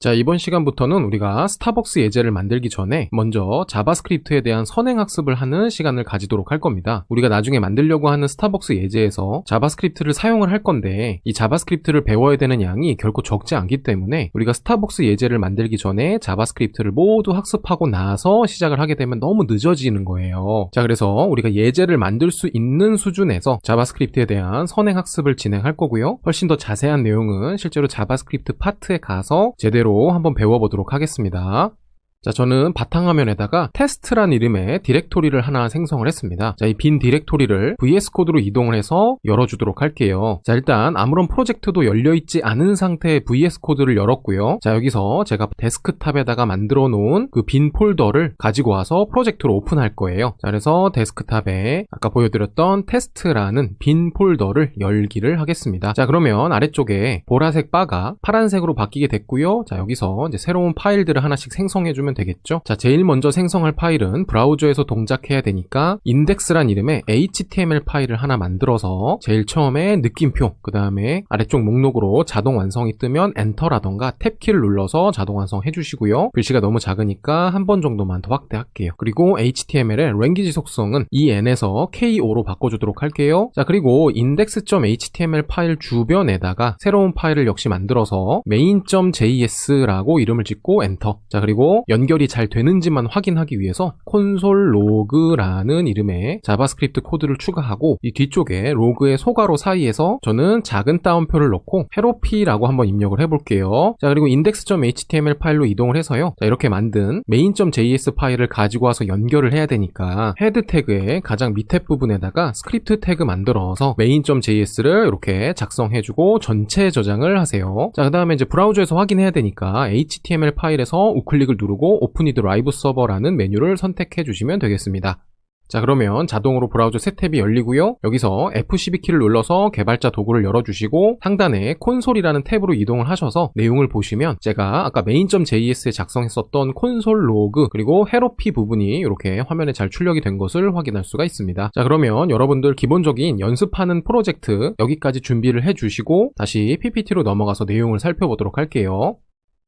자, 이번 시간부터는 우리가 스타벅스 예제를 만들기 전에 먼저 자바스크립트에 대한 선행학습을 하는 시간을 가지도록 할 겁니다. 우리가 나중에 만들려고 하는 스타벅스 예제에서 자바스크립트를 사용을 할 건데 이 자바스크립트를 배워야 되는 양이 결코 적지 않기 때문에 우리가 스타벅스 예제를 만들기 전에 자바스크립트를 모두 학습하고 나서 시작을 하게 되면 너무 늦어지는 거예요. 자, 그래서 우리가 예제를 만들 수 있는 수준에서 자바스크립트에 대한 선행학습을 진행할 거고요. 훨씬 더 자세한 내용은 실제로 자바스크립트 파트에 가서 제대로 한번 배워보도록 하겠습니다. 자, 저는 바탕화면에다가 테스트란 이름의 디렉토리를 하나 생성을 했습니다. 자, 이 빈 디렉토리를 VS 코드로 이동을 해서 열어주도록 할게요. 자, 일단 아무런 프로젝트도 열려있지 않은 상태의 VS 코드를 열었고요. 자, 여기서 제가 데스크탑에다가 만들어 놓은 그 빈 폴더를 가지고 와서 프로젝트로 오픈할 거예요. 자, 그래서 데스크탑에 아까 보여드렸던 테스트라는 빈 폴더를 열기를 하겠습니다. 자, 그러면 아래쪽에 보라색 바가 파란색으로 바뀌게 됐고요. 자, 여기서 이제 새로운 파일들을 하나씩 생성해주면 되겠죠. 자, 제일 먼저 생성할 파일은 브라우저에서 동작해야 되니까 인덱스란 이름의 HTML 파일을 하나 만들어서 제일 처음에 느낌표, 그 다음에 아래쪽 목록으로 자동 완성이 뜨면 엔터라던가 탭키를 눌러서 자동 완성 해주시고요. 글씨가 너무 작으니까 한 번 정도만 더 확대할게요. 그리고 HTML의 랭귀지 속성은 en에서 KO로 바꿔주도록 할게요. 자, 그리고 index.html 파일 주변에다가 새로운 파일을 역시 만들어서 main.js라고 이름을 짓고 엔터. 자, 그리고 연결이 잘 되는지만 확인하기 위해서 콘솔 로그라는 이름의 자바스크립트 코드를 추가하고 이 뒤쪽에 로그의 소괄호 사이에서 저는 작은 따옴표를 넣고 헤로피라고 한번 입력을 해볼게요. 자, 그리고 index.html 파일로 이동을 해서요. 자, 이렇게 만든 main.js 파일을 가지고 와서 연결을 해야 되니까 헤드 태그의 가장 밑에 부분에다가 스크립트 태그 만들어서 main.js를 이렇게 작성해주고 전체 저장을 하세요. 자, 그 다음에 이제 브라우저에서 확인해야 되니까 HTML 파일에서 우클릭을 누르고 오픈 위드 라이브 서버라는 메뉴를 선택해 주시면 되겠습니다. 자, 그러면 자동으로 브라우저 새 탭이 열리고요. 여기서 F12 키를 눌러서 개발자 도구를 열어주시고 상단에 콘솔이라는 탭으로 이동을 하셔서 내용을 보시면 제가 아까 main.js에 작성했었던 콘솔 로그 그리고 헤로피 부분이 이렇게 화면에 잘 출력이 된 것을 확인할 수가 있습니다. 자, 그러면 여러분들 기본적인 연습하는 프로젝트 여기까지 준비를 해주시고 다시 PPT로 넘어가서 내용을 살펴보도록 할게요.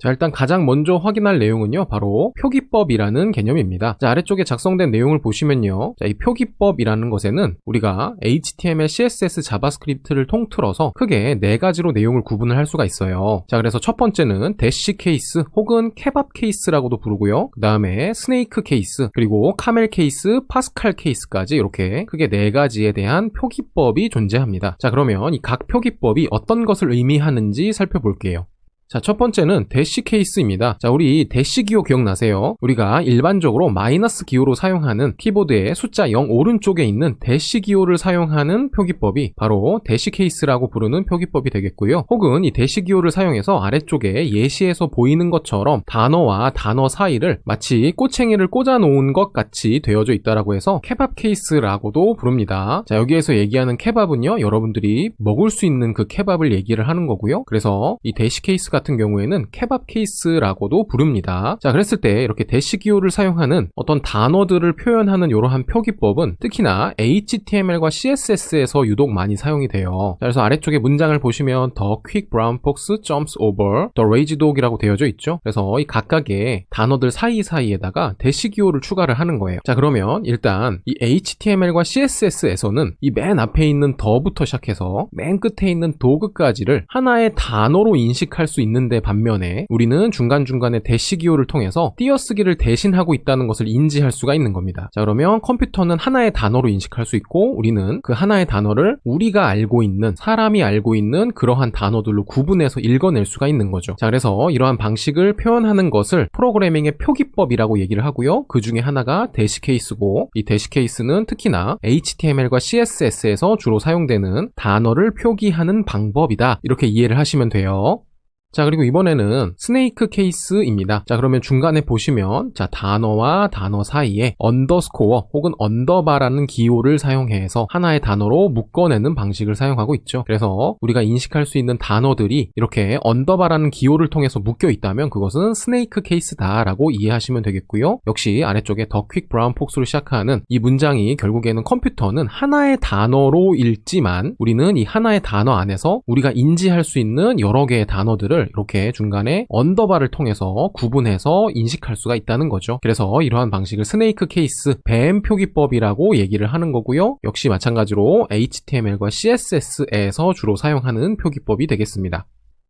자, 일단 가장 먼저 확인할 내용은요, 바로 표기법이라는 개념입니다. 자, 아래쪽에 작성된 내용을 보시면요, 자, 이 표기법이라는 것에는 우리가 HTML, CSS, 자바스크립트를 통틀어서 크게 4가지로 내용을 구분을 할 수가 있어요. 자, 그래서 첫 번째는 대시 케이스 혹은 케밥 케이스라고도 부르고요. 그 다음에 스네이크 케이스, 그리고 카멜 케이스, 파스칼 케이스까지 이렇게 크게 4가지에 대한 표기법이 존재합니다. 자, 그러면 이 각 표기법이 어떤 것을 의미하는지 살펴볼게요. 자, 첫 번째는 대시 케이스입니다. 자, 우리 대시 기호 기억나세요? 우리가 일반적으로 마이너스 기호로 사용하는 키보드의 숫자 0 오른쪽에 있는 대시 기호를 사용하는 표기법이 바로 대시 케이스라고 부르는 표기법이 되겠고요. 혹은 이 대시 기호를 사용해서 아래쪽에 예시에서 보이는 것처럼 단어와 단어 사이를 마치 꼬챙이를 꽂아 놓은 것 같이 되어져 있다라고 해서 케밥 케이스라고도 부릅니다. 자, 여기에서 얘기하는 케밥은요, 여러분들이 먹을 수 있는 그 케밥을 얘기를 하는 거고요. 그래서 이 대시 케이스 같은 경우에는 케밥 케이스라고도 부릅니다. 자, 그랬을 때 이렇게 대시 기호를 사용하는 어떤 단어들을 표현하는 이러한 표기법은 특히나 HTML과 CSS에서 유독 많이 사용이 돼요. 자, 그래서 아래쪽에 문장을 보시면 The quick brown fox jumps over the lazy dog이라고 되어져 있죠. 그래서 이 각각의 단어들 사이사이에다가 대시 기호를 추가를 하는 거예요. 자, 그러면 일단 이 HTML과 CSS에서는 이 맨 앞에 있는 더부터 시작해서 맨 끝에 있는 도그까지를 하나의 단어로 인식할 수 있는데 반면에 우리는 중간중간에 대시 기호를 통해서 띄어쓰기를 대신하고 있다는 것을 인지할 수가 있는 겁니다. 자, 그러면 컴퓨터는 하나의 단어로 인식할 수 있고 우리는 그 하나의 단어를 우리가 알고 있는, 사람이 알고 있는 그러한 단어들로 구분해서 읽어낼 수가 있는 거죠. 자, 그래서 이러한 방식을 표현하는 것을 프로그래밍의 표기법이라고 얘기를 하고요. 그 중에 하나가 대시 케이스고 이 대시 케이스는 특히나 HTML과 CSS에서 주로 사용되는 단어를 표기하는 방법이다. 이렇게 이해를 하시면 돼요. 자, 그리고 이번에는 스네이크 케이스입니다. 자, 그러면 중간에 보시면 자, 단어와 단어 사이에 언더스코어 혹은 언더바라는 기호를 사용해서 하나의 단어로 묶어내는 방식을 사용하고 있죠. 그래서 우리가 인식할 수 있는 단어들이 이렇게 언더바라는 기호를 통해서 묶여 있다면 그것은 스네이크 케이스다라고 이해하시면 되겠고요. 역시 아래쪽에 The quick brown fox로 시작하는 이 문장이 결국에는 컴퓨터는 하나의 단어로 읽지만 우리는 이 하나의 단어 안에서 우리가 인지할 수 있는 여러 개의 단어들을 것을 이렇게 중간에 언더바를 통해서 구분해서 인식할 수가 있다는 거죠. 그래서 이러한 방식을 스네이크 케이스, 뱀 표기법이라고 얘기를 하는 거고요. 역시 마찬가지로 HTML과 CSS에서 주로 사용하는 표기법이 되겠습니다.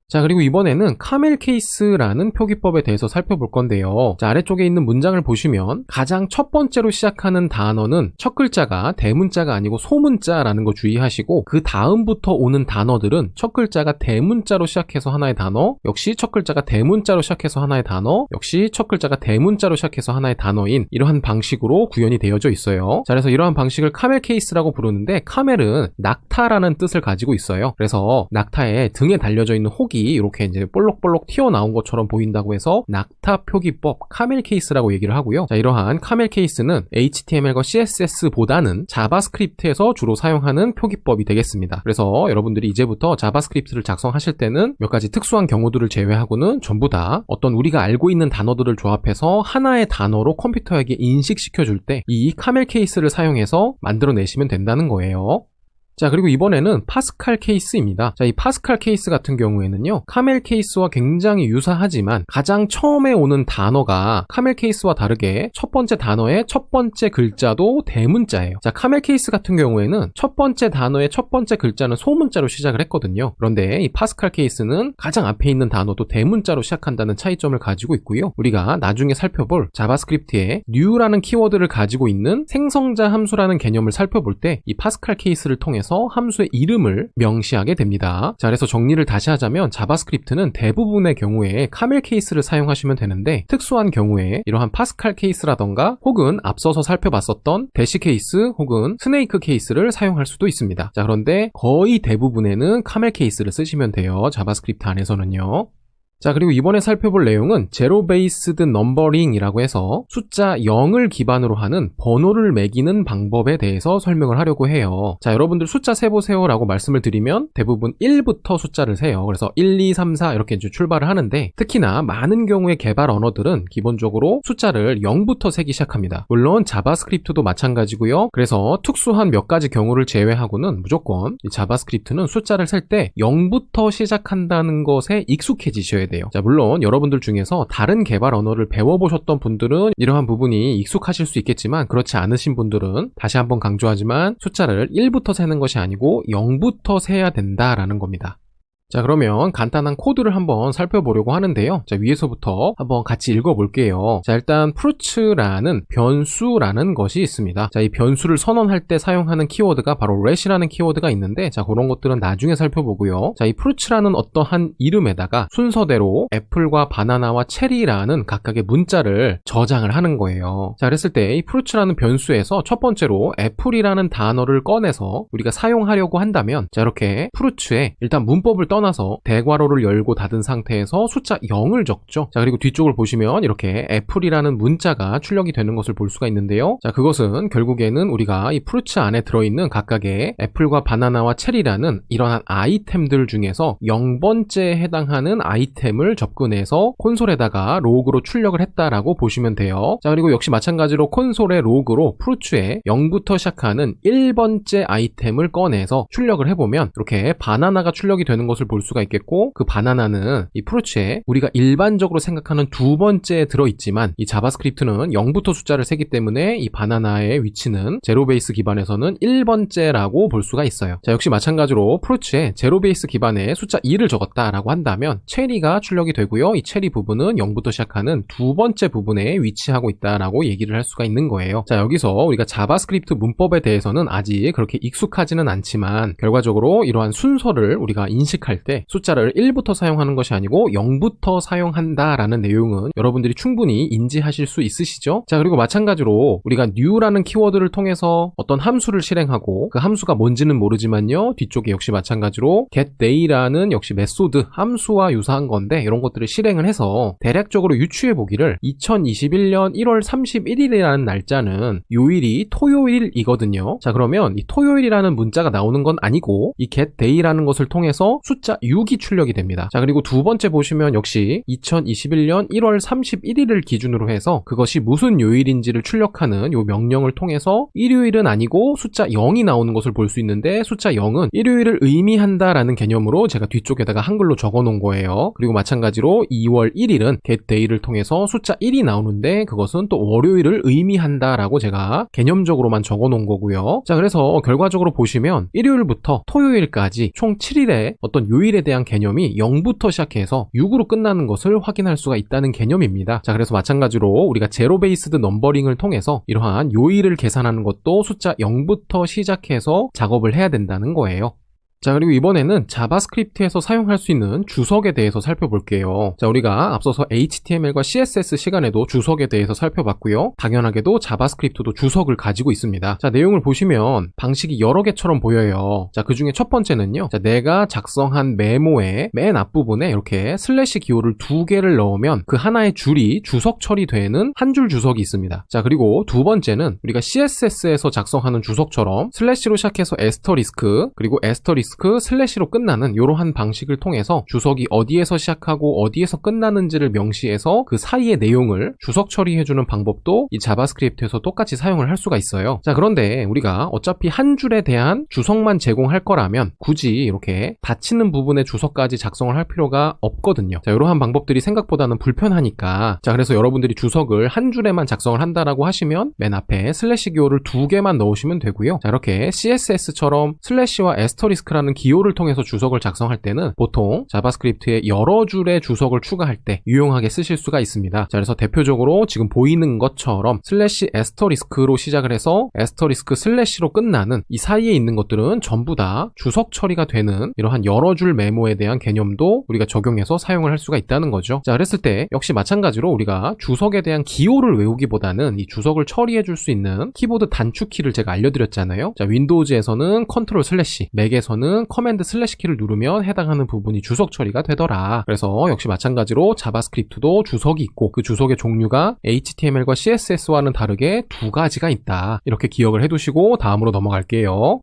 자, 그리고 이번에는 카멜 케이스라는 표기법에 대해서 살펴볼 건데요. 자, 아래쪽에 있는 문장을 보시면 가장 첫 번째로 시작하는 단어는 첫 글자가 대문자가 아니고 소문자라는 거 주의하시고, 그 다음부터 오는 단어들은 첫 글자가 대문자로 시작해서 하나의 단어, 역시 첫 글자가 대문자로 시작해서 하나의 단어, 역시 첫 글자가 대문자로 시작해서 하나의 단어인 이러한 방식으로 구현이 되어져 있어요. 자, 그래서 이러한 방식을 카멜 케이스라고 부르는데, 카멜은 낙타라는 뜻을 가지고 있어요. 그래서 낙타의 등에 달려져 있는 혹이 이렇게 이제 볼록볼록 튀어나온 것처럼 보인다고 해서 낙타 표기법, 카멜 케이스라고 얘기를 하고요. 자, 이러한 카멜 케이스는 HTML과 CSS보다는 자바스크립트에서 주로 사용하는 표기법이 되겠습니다. 그래서 여러분들이 이제부터 자바스크립트를 작성하실 때는 몇 가지 특수한 경우들을 제외하고는 전부 다 어떤 우리가 알고 있는 단어들을 조합해서 하나의 단어로 컴퓨터에게 인식시켜 줄 때 이 카멜 케이스를 사용해서 만들어내시면 된다는 거예요. 자, 그리고 이번에는 파스칼 케이스입니다. 자, 이 파스칼 케이스 같은 경우에는요, 카멜 케이스와 굉장히 유사하지만 가장 처음에 오는 단어가 카멜 케이스와 다르게 첫 번째 단어의 첫 번째 글자도 대문자예요. 자, 카멜 케이스 같은 경우에는 첫 번째 단어의 첫 번째 글자는 소문자로 시작을 했거든요. 그런데 이 파스칼 케이스는 가장 앞에 있는 단어도 대문자로 시작한다는 차이점을 가지고 있고요. 우리가 나중에 살펴볼 자바스크립트에 new라는 키워드를 가지고 있는 생성자 함수라는 개념을 살펴볼 때 이 파스칼 케이스를 통해서 함수의 이름을 명시하게 됩니다. 자, 그래서 정리를 다시 하자면 자바스크립트는 대부분의 경우에 카멜 케이스를 사용하시면 되는데, 특수한 경우에 이러한 파스칼 케이스라던가 혹은 앞서서 살펴봤었던 대시 케이스 혹은 스네이크 케이스를 사용할 수도 있습니다. 자, 그런데 거의 대부분에는 카멜 케이스를 쓰시면 돼요. 자바스크립트 안에서는요. 자, 그리고 이번에 살펴볼 내용은 제로 베이스드 넘버링이라고 해서 숫자 0을 기반으로 하는 번호를 매기는 방법에 대해서 설명을 하려고 해요. 자, 여러분들 숫자 세보세요 라고 말씀을 드리면 대부분 1부터 숫자를 세요. 그래서 1, 2, 3, 4 이렇게 이제 출발을 하는데, 특히나 많은 경우의 개발 언어들은 기본적으로 숫자를 0부터 세기 시작합니다. 물론 자바스크립트도 마찬가지고요. 그래서 특수한 몇 가지 경우를 제외하고는 무조건 이 자바스크립트는 숫자를 셀 때 0부터 시작한다는 것에 익숙해지셔야 돼요. 자, 물론 여러분들 중에서 다른 개발 언어를 배워보셨던 분들은 이러한 부분이 익숙하실 수 있겠지만, 그렇지 않으신 분들은 다시 한번 강조하지만 숫자를 1부터 세는 것이 아니고 0부터 세야 된다라는 겁니다. 자, 그러면 간단한 코드를 한번 살펴보려고 하는데요. 자, 위에서부터 한번 같이 읽어볼게요. 자, 일단 fruits라는 변수라는 것이 있습니다. 자, 이 변수를 선언할 때 사용하는 키워드가 바로 let이라는 키워드가 있는데, 자, 그런 것들은 나중에 살펴보고요. 자, 이 fruits라는 어떠한 이름에다가 순서대로 애플과 바나나와 체리라는 각각의 문자를 저장을 하는 거예요. 자, 그랬을 때 이 fruits라는 변수에서 첫 번째로 애플이라는 단어를 꺼내서 우리가 사용하려고 한다면, 자, 이렇게 fruits에 일단 문법을 떠나서 대괄호를 열고 닫은 상태에서 숫자 0을 적죠. 자, 그리고 뒤쪽을 보시면 이렇게 애플이라는 문자가 출력이 되는 것을 볼 수가 있는데요. 자, 그것은 결국에는 우리가 이 프루츠 안에 들어있는 각각의 애플과 바나나와 체리라는 이러한 아이템들 중에서 0번째에 해당하는 아이템을 접근해서 콘솔에다가 로그로 출력을 했다라고 보시면 돼요. 자, 그리고 역시 마찬가지로 콘솔의 로그로 프루츠에 0부터 시작하는 1번째 아이템을 꺼내서 출력을 해보면 이렇게 바나나가 출력이 되는 것을 볼 수가 있겠고, 그 바나나는 이 프루츠에 우리가 일반적으로 생각하는 두 번째에 들어있지만 이 자바스크립트는 0부터 숫자를 세기 때문에 이 바나나의 위치는 제로 베이스 기반에서는 1번째라고 볼 수가 있어요. 자, 역시 마찬가지로 프루츠에 제로 베이스 기반에 숫자 2를 적었다라고 한다면 체리가 출력이 되고요. 이 체리 부분은 0부터 시작하는 두 번째 부분에 위치하고 있다라고 얘기를 할 수가 있는 거예요. 자, 여기서 우리가 자바스크립트 문법에 대해서는 아직 그렇게 익숙하지는 않지만, 결과적으로 이러한 순서를 우리가 인식할 때 숫자를 1부터 사용하는 것이 아니고 0부터 사용한다라는 내용은 여러분들이 충분히 인지하실 수 있으시죠? 자, 그리고 마찬가지로 우리가 new라는 키워드를 통해서 어떤 함수를 실행하고, 그 함수가 뭔지는 모르지만요, 뒤쪽에 역시 마찬가지로 getDay라는 역시 메소드 함수와 유사한 건데, 이런 것들을 실행을 해서 대략적으로 유추해 보기를 2021년 1월 31일이라는 날짜는 요일이 토요일이거든요. 자, 그러면 이 토요일이라는 문자가 나오는 건 아니고 이 getDay라는 것을 통해서 숫자 숫자 6이 출력이 됩니다. 자, 그리고 두 번째 보시면 역시 2021년 1월 31일을 기준으로 해서 그것이 무슨 요일인지를 출력하는 요 명령을 통해서 일요일은 아니고 숫자 0이 나오는 것을 볼 수 있는데, 숫자 0은 일요일을 의미한다라는 개념으로 제가 뒤쪽에다가 한글로 적어 놓은 거예요. 그리고 마찬가지로 2월 1일은 getDay를 통해서 숫자 1이 나오는데 그것은 또 월요일을 의미한다라고 제가 개념적으로만 적어 놓은 거고요. 자, 그래서 결과적으로 보시면 일요일부터 토요일까지 총 7일의 어떤 요일에 대한 개념이 0부터 시작해서 6으로 끝나는 것을 확인할 수가 있다는 개념입니다. 자, 그래서 마찬가지로 우리가 제로 베이스드 넘버링을 통해서 이러한 요일을 계산하는 것도 숫자 0부터 시작해서 작업을 해야 된다는 거예요. 자, 그리고 이번에는 자바스크립트에서 사용할 수 있는 주석에 대해서 살펴볼게요. 자, 우리가 앞서서 HTML과 CSS 시간에도 주석에 대해서 살펴봤고요. 당연하게도 자바스크립트도 주석을 가지고 있습니다. 자, 내용을 보시면 방식이 여러 개처럼 보여요. 자, 그 중에 첫 번째는요. 자, 내가 작성한 메모의 맨 앞부분에 이렇게 슬래시 기호를 2개를 넣으면 그 하나의 줄이 주석 처리되는 한 줄 주석이 있습니다. 자, 그리고 두 번째는 우리가 CSS에서 작성하는 주석처럼 슬래시로 시작해서 에스터리스크, 그리고 에스터리스크 슬래시로 끝나는 이러한 방식을 통해서 주석이 어디에서 시작하고 어디에서 끝나는지를 명시해서 그 사이의 내용을 주석 처리해주는 방법도 이 자바스크립트에서 똑같이 사용을 할 수가 있어요. 자, 그런데 우리가 어차피 한 줄에 대한 주석만 제공할 거라면 굳이 이렇게 닫히는 부분의 주석까지 작성을 할 필요가 없거든요. 자, 이러한 방법들이 생각보다는 불편하니까, 자, 그래서 여러분들이 주석을 한 줄에만 작성을 한다라고 하시면 맨 앞에 슬래시 기호를 2개만 넣으시면 되고요. 자, 이렇게 CSS처럼 슬래시와 에스터리스크라는 기호를 통해서 주석을 작성할 때는 보통 자바스크립트에 여러 줄의 주석을 추가할 때 유용하게 쓰실 수가 있습니다. 자, 그래서 대표적으로 지금 보이는 것처럼 슬래시 에스터리스크로 시작을 해서 에스터리스크 슬래시로 끝나는 이 사이에 있는 것들은 전부 다 주석 처리가 되는 이러한 여러 줄 메모에 대한 개념도 우리가 적용해서 사용을 할 수가 있다는 거죠. 자, 그랬을 때 역시 마찬가지로 우리가 주석에 대한 기호를 외우기보다는 이 주석을 처리해 줄 수 있는 키보드 단축키를 제가 알려드렸잖아요. 자, 윈도우즈에서는 컨트롤 슬래시, 맥에서는 커맨드 슬래시 키를 누르면 해당하는 부분이 주석 처리가 되더라. 그래서 역시 마찬가지로 자바스크립트도 주석이 있고 그 주석의 종류가 HTML과 CSS와는 다르게 두 가지가 있다. 이렇게 기억을 해두시고 다음으로 넘어갈게요.